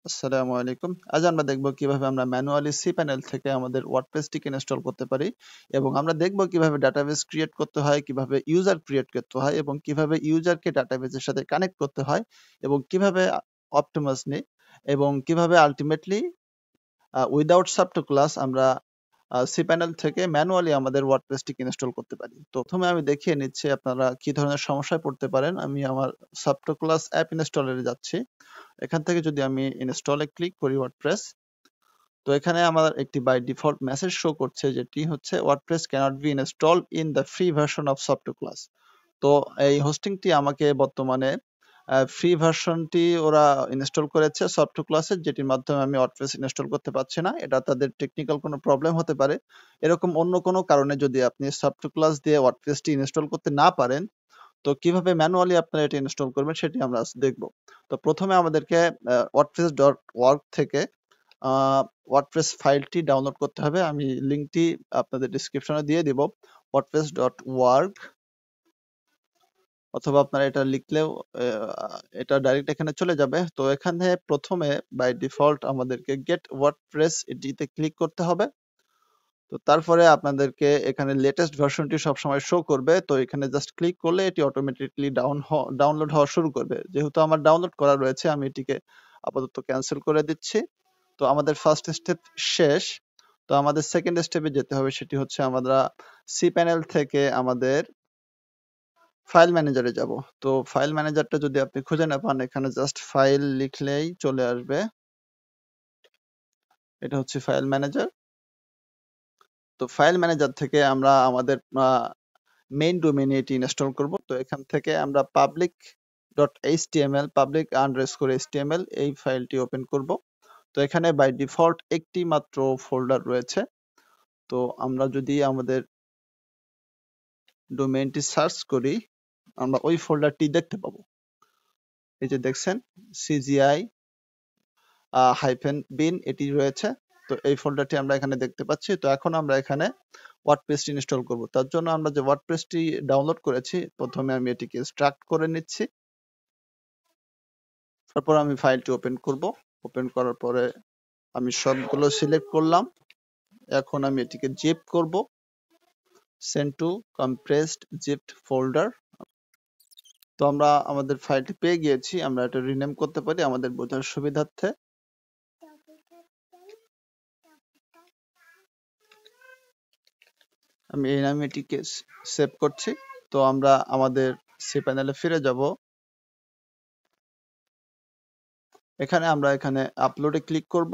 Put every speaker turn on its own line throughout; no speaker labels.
আসসালামু আলাইকুম। আজ আমরা দেখব কিভাবে আমরা ম্যানুয়ালি cPanel থেকে আমাদের ওয়ার্ডপ্রেসটিকে ইনস্টল করতে পারি এবং আমরা দেখব কিভাবে ডাটাবেস ক্রিয়েট করতে হয়, কিভাবে ইউজার ক্রিয়েট করতে হয় এবং কিভাবে ইউজারকে ডাটাবেসের সাথে কানেক্ট করতে হয় এবং কিভাবে অপটিমাসলি এবং কিভাবে আলটিমেটলি উইদাউট সাবটো ক্লাস আমরা cPanel থেকে ম্যানুয়ালি আমাদের ওয়ার্ডপ্রেসটিকে ইনস্টল করতে পারি। তো প্রথমে আমি দেখিয়ে নিচ্ছি আপনারা কি ধরনের সমস্যায় পড়তে পারেন। আমি আমার সাবটো ক্লাস অ্যাপ ইনস্টলারে যাচ্ছি। এখান থেকে যদি আমি ইনস্টলে ক্লিক করি ওয়ার্ডপ্রেস, তো এখানে আমার একটি বাই ডিফল্ট মেসেজ শো করছে যেটি হচ্ছে WordPress can't be installed in the free version of software class. তো এই হোস্টিংটি আমাকে বর্তমানে ফ্রি ভার্সনটি ওরা ইনস্টল করেছে সফটওয়্যার ক্লাসের, যেটির মাধ্যমে আমি ওয়ার্ডপ্রেস ইনস্টল করতে পারছি না। এটা তাদের টেকনিক্যাল কোনো প্রবলেম হতে পারে। এরকম অন্য কোনো কারণে যদি আপনি সফটওয়্যার ক্লাস দিয়ে ওয়ার্ডপ্রেসটি ইনস্টল করতে না পারেন, তো কিভাবে ম্যানুয়ালি আপনারা এটা ইনস্টল করবেন সেটি আমরা আজ দেখব। তো প্রথমে আমাদেরকে wordpress.org থেকে ওয়ার্ডপ্রেস ফাইলটি ডাউনলোড করতে হবে। আমি লিংকটি আপনাদের ডেসক্রিপশনে দিয়ে দিব। wordpress.org, অথবা আপনারা এটা লিখলেও এটা ডাইরেক্ট এখানে চলে যাবে। তো এখানে প্রথমে বাই ডিফল্ট আমাদেরকে গেট ওয়ার্ডপ্রেস এটিতে ক্লিক করতে হবে। তো তারপরে আপনাদেরকে এখানে লেটেস্ট ভার্সনটি সবসময় শো করবে। তো এখানে জাস্ট ক্লিক করলে এটি অটোমেটিকলি ডাউনলোড হওয়া শুরু করবে। যেহেতু আমার ডাউনলোড করা রয়েছে, আমি এটিকে আপাতত ক্যান্সেল করে দিচ্ছি। তো আমাদের ফার্স্ট স্টেপ শেষ। তো আমাদের সেকেন্ড স্টেপে যেতে হবে, সেটি হচ্ছে আমরা cPanel থেকে আমাদের ফাইল ম্যানেজারে যাব। তো ফাইল ম্যানেজারটা যদি আপনি খুঁজে না পান, এখানে জাস্ট ফাইল লিখলেই চলে আসবে। এটা হচ্ছে ফাইল ম্যানেজার। তো ফাইল ম্যানেজার থেকে আমরা আমাদের মেইন ডোমেইনে এটি ইনস্টল করব। তো এখান থেকে আমরা public.html এই ফাইলটি ওপেন করব। তো এখানে বাই ডিফল্ট একটি মাত্র ফোল্ডার রয়েছে। তো আমরা যদি আমাদের ডোমেইনটি সার্চ করি, আমরা ওই ফোল্ডারটি দেখতে পাবো। এই যে দেখছেন, CGI-bin এটি রয়েছে। তো এই ফোল্ডারটি আমরা এখানে দেখতে পাচ্ছি। তো এখন আমরা এখানে ওয়ার্ডপ্রেসটি ইনস্টল করব। তার জন্য আমরা যে ওয়ার্ডপ্রেসটি ডাউনলোড করেছি, প্রথমে আমি এটিকে এক্সট্রাক্ট করে নিচ্ছি। তারপর আমি ফাইলটি ওপেন করব। ওপেন করার পরে আমি সবগুলো সিলেক্ট করলাম। এখন আমি এটিকে জিপ করব, send to compressed zipped folder. তো আমরা আমাদের ফাইলটি পেয়ে গিয়েছি। আমরা এটা রিনেম করতে পারি আমাদের বোঝার সুবিধার্থে। আমি এই নামে এটিকে সেভ করছি। তো আমরা আমাদের cPanel-এ ফিরে যাব। এখানে আমরা আপলোডে ক্লিক করব।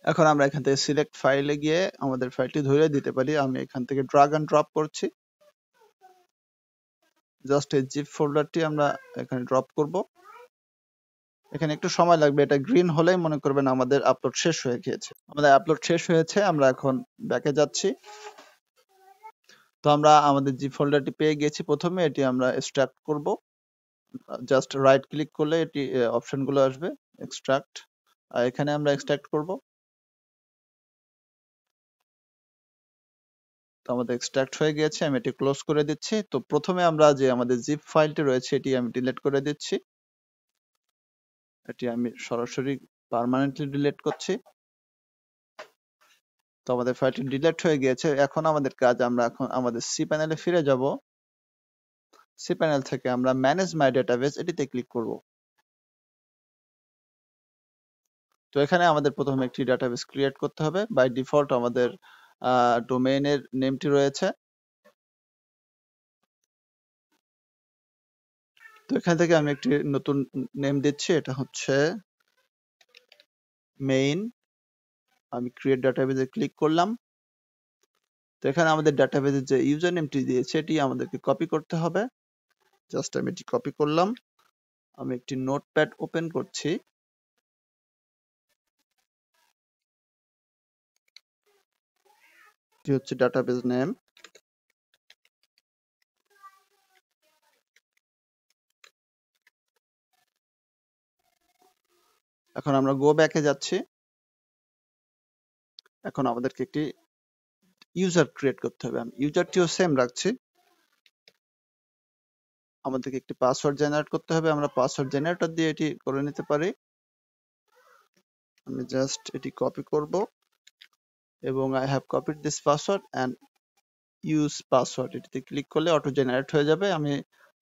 এখন আমরা এখান থেকে সিলেক্ট ফাইলে গিয়ে আমাদের ফাইলটি ধরে দিতে পারি। আমি এখান থেকে ড্রাগ এন্ড ড্রপ করছি। জাস্ট এই জিপ ফোল্ডারটি আমরা এখানে ড্রপ করব। এখানে একটু সময় লাগবে। এটা গ্রিন হলেই মনে করবেন আমাদের আপলোড শেষ হয়ে গিয়েছে। আমাদের আপলোড শেষ হয়েছে। আমরা এখন ব্যাকে যাচ্ছি। তো আমরা আমাদের জিপ ফোল্ডারটি পেয়ে গেছি। প্রথমে এটি আমরা এক্সট্রাক্ট করব। জাস্ট রাইট ক্লিক করলে এটি অপশনগুলো আসবে, এক্সট্রাক্ট। এখানে আমরা এক্সট্রাক্ট করব। তো আমাদের এক্সট্রাক্ট হয়ে গিয়েছে। আমি এটি ক্লোজ করে দিচ্ছি। তো প্রথমে আমরা যে আমাদের জিপ ফাইলটি রয়েছে, এটি আমি ডিলিট করে দিচ্ছি। এটি আমি সরাসরি পার্মানেন্টলি ডিলিট করছি। তো আমাদের ফাইলটি ডিলিট হয়ে গিয়েছে। এখন আমাদের কাজ, আমরা এখন আমাদের cPanel-এ ফিরে যাব। cPanel থেকে আমরা ম্যানেজ মাই ডেটাবেস এটিতে ক্লিক করব। তো এখানে আমাদের প্রথমে একটি ডেটাবেস ক্রিয়েট করতে হবে। বাই ডিফল্ট আমাদের ডোমেইনের নেমটি রয়েছে। তো এখান থেকে আমি একটি নতুন নেম দিচ্ছি। এটা হচ্ছে মেইন। আমি ক্রিয়েট ডেটাবেসে ক্লিক করলাম। তো এখানে আমাদের ডেটাবেসের যে ইউজার নেমটি দিয়েছে, এটি আমাদেরকে কপি করতে হবে। জাস্ট আমি এটি কপি করলাম। আমি একটি নোটপ্যাড ওপেন করছি। এটি হচ্ছে ডেটাবেস নেম। এখন আমরা গো ব্যাকে যাচ্ছি। এখন আমাদেরকে একটি ইউজার ক্রিয়েট করতে হবে। আমি ইউজারটিও সেম রাখছি। আমাদেরকে একটি পাসওয়ার্ড জেনারেট করতে হবে। আমরা পাসওয়ার্ড জেনারেটর দিয়ে এটি করে নিতে পারি। আমি জাস্ট এটি কপি করব এবং I have copied this password and use password এটিতে ক্লিক করলে অটো জেনারেট হয়ে যাবে। আমি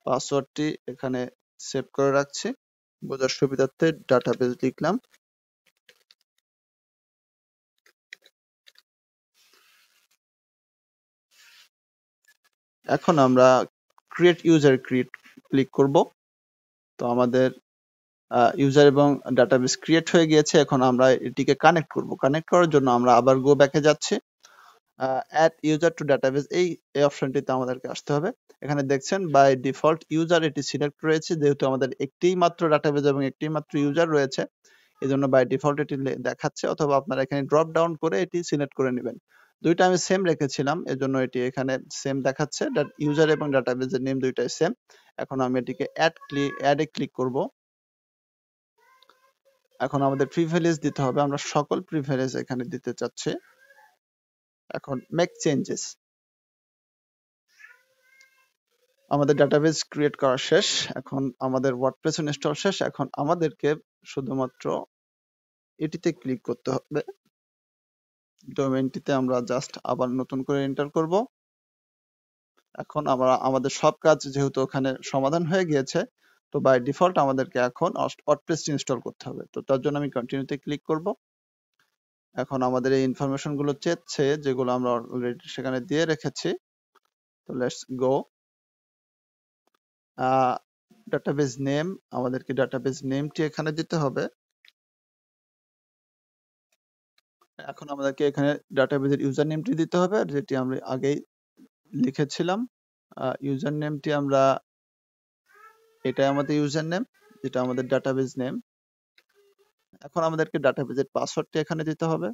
পাসওয়ার্ডটি এখানে সেভ করে রাখছি বোঝার সুবিধার্থে। ডাটাবেস লিখলাম। এখন আমরা ক্রিয়েট ইউজার ক্লিক করব। তো আমাদের ইউজার এবং ডাটাবেস ক্রিয়েট হয়ে গিয়েছে। এখন আমরা এটিকে কানেক্ট করব। কানেক্ট করার জন্য আমরা আবার গো ব্যাকে যাচ্ছি। অ্যাড ইউজার টু ডাটাবেস এই অপশনটিতে আমাদেরকে আসতে হবে। এখানে দেখছেন বাই ডিফল্ট ইউজার এটি সিলেক্ট রয়েছে, যেহেতু আমাদের একটিই মাত্র ডাটাবেস এবং একটি মাত্র ইউজার রয়েছে, এজন্য বাই ডিফল্ট এটি দেখাচ্ছে। অথবা আপনারা এখানে ড্রপ ডাউন করে এটি সিলেক্ট করে নেবেন। দুইটা আমি সেম রেখেছিলাম, এজন্য এটি এখানে সেম দেখাচ্ছে। ইউজার এবং ডাটাবেসের নেম দুইটাই সেম। এখন আমি এটিকে অ্যাডে ক্লিক করব। এখন আমাদের প্রিভিলেজ দিতে হবে। আমরা সকল প্রিভিলেজ এখানে দিতে চাচ্ছি। এখন মেক চেঞ্জেস। আমাদের ডাটাবেস ক্রিয়েট করা শেষ। এখন আমাদের ওয়ার্ডপ্রেস ইনস্টল শেষ। এখন আমাদেরকে শুধুমাত্র এটিতে ক্লিক করতে হবে। ডোমেইনটিতে আমরা জাস্ট আবার নতুন করে এন্টার করব। এখন আমরা আমাদের সব কাজ যেহেতু ওখানে সমাধান হয়ে গিয়েছে, তো বাই ডিফল্ট আমাদেরকে এখন ওয়ার্ডপ্রেস ইনস্টল করতে হবে। তো তার জন্য আমি কন্টিনিউতে ক্লিক করব। এখন আমাদের এই ইনফরমেশন গুলো চেয়েছে, যেগুলো আমরা অলরেডি সেখানে দিয়ে রেখেছি। তো লেটস গো। ডাটাবেস নেম, আমাদেরকে ডাটাবেস নেমটি এখানে দিতে হবে। এখন আমাদেরকে এখানে ডাটাবেসের ইউজার নেমটি দিতে হবে, যেটি আমরা আগেই লিখেছিলাম। ইউজার নেমটি আমরা, এটাই আমাদের ইউজার নেম, যেটা আমাদের ডাটাবেস নেম। এখন আমাদেরকে ডাটাবেসের পাসওয়ার্ডটি এখানে দিতে হবে।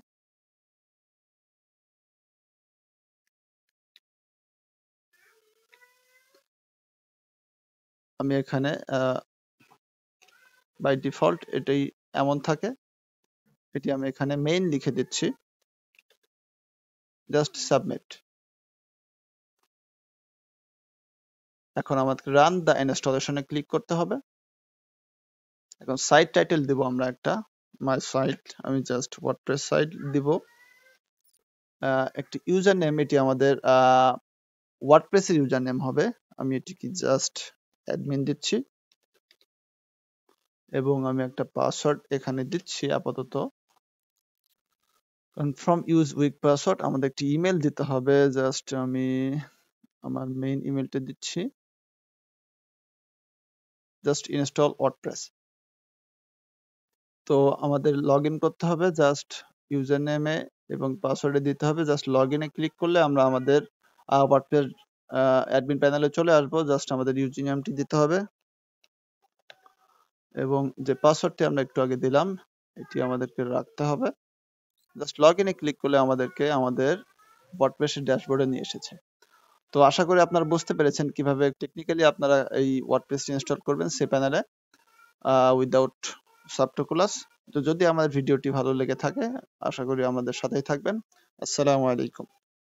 আমি এখানে বাই ডিফল্ট এটাই এমন থাকে, এটি আমি এখানে মেইন লিখে দিচ্ছি। Just submit. এখন আমাদের রান দ্য ইনস্টলেশনে ক্লিক করতে হবে। এখন সাইট টাইটেল দিব আমরা একটা, মাই সাইট। আমি জাস্ট ওয়ার্ডপ্রেস সাইট দিব। একটি ইউজার নেম, এটি আমাদের ওয়ার্ডপ্রেসের ইউজার নেম হবে। আমি এটিকে জাস্ট অ্যাডমিন দিচ্ছি এবং আমি একটা পাসওয়ার্ড এখানে দিচ্ছি আপাতত। কনফার্ম ইউজ উইক পাসওয়ার্ড, আমাদের একটি ইমেল দিতে হবে। জাস্ট আমি আমার মেইন ইমেলটা দিচ্ছি। Just install WordPress. তো আমাদের লগ ইন করতে হবে, জাস্ট ইউজার নেমে এবং পাসওয়ার্ডে দিতে হবে। জাস্ট লগ ইনে ক্লিক করলে আমরা আমাদের ওয়ার্ডপ্রেস অ্যাডমিন প্যানেলে চলে আসবো। জাস্ট আমাদের ইউজার নেমটি দিতে হবে এবং যে পাসওয়ার্ডটি আমরা একটু আগে দিলাম এটি আমাদেরকে রাখতে হবে। জাস্ট লগ ইনে ক্লিক করলে আমাদেরকে আমাদের ওয়ার্ডপ্রেসের ড্যাশবোর্ডে নিয়ে এসেছে। তো আশা করি আপনারা বুঝতে পেরেছেন কিভাবে টেকনিক্যালি আপনারা এই ওয়ার্ডপ্রেস ইনস্টল করবেন সে প্যানেলে উইদাউট সাবটোকুলাস। তো যদি আমাদের ভিডিওটি ভালো লেগে থাকে, আশা করি আমাদের সাথেই থাকবেন। আসসালামু আলাইকুম।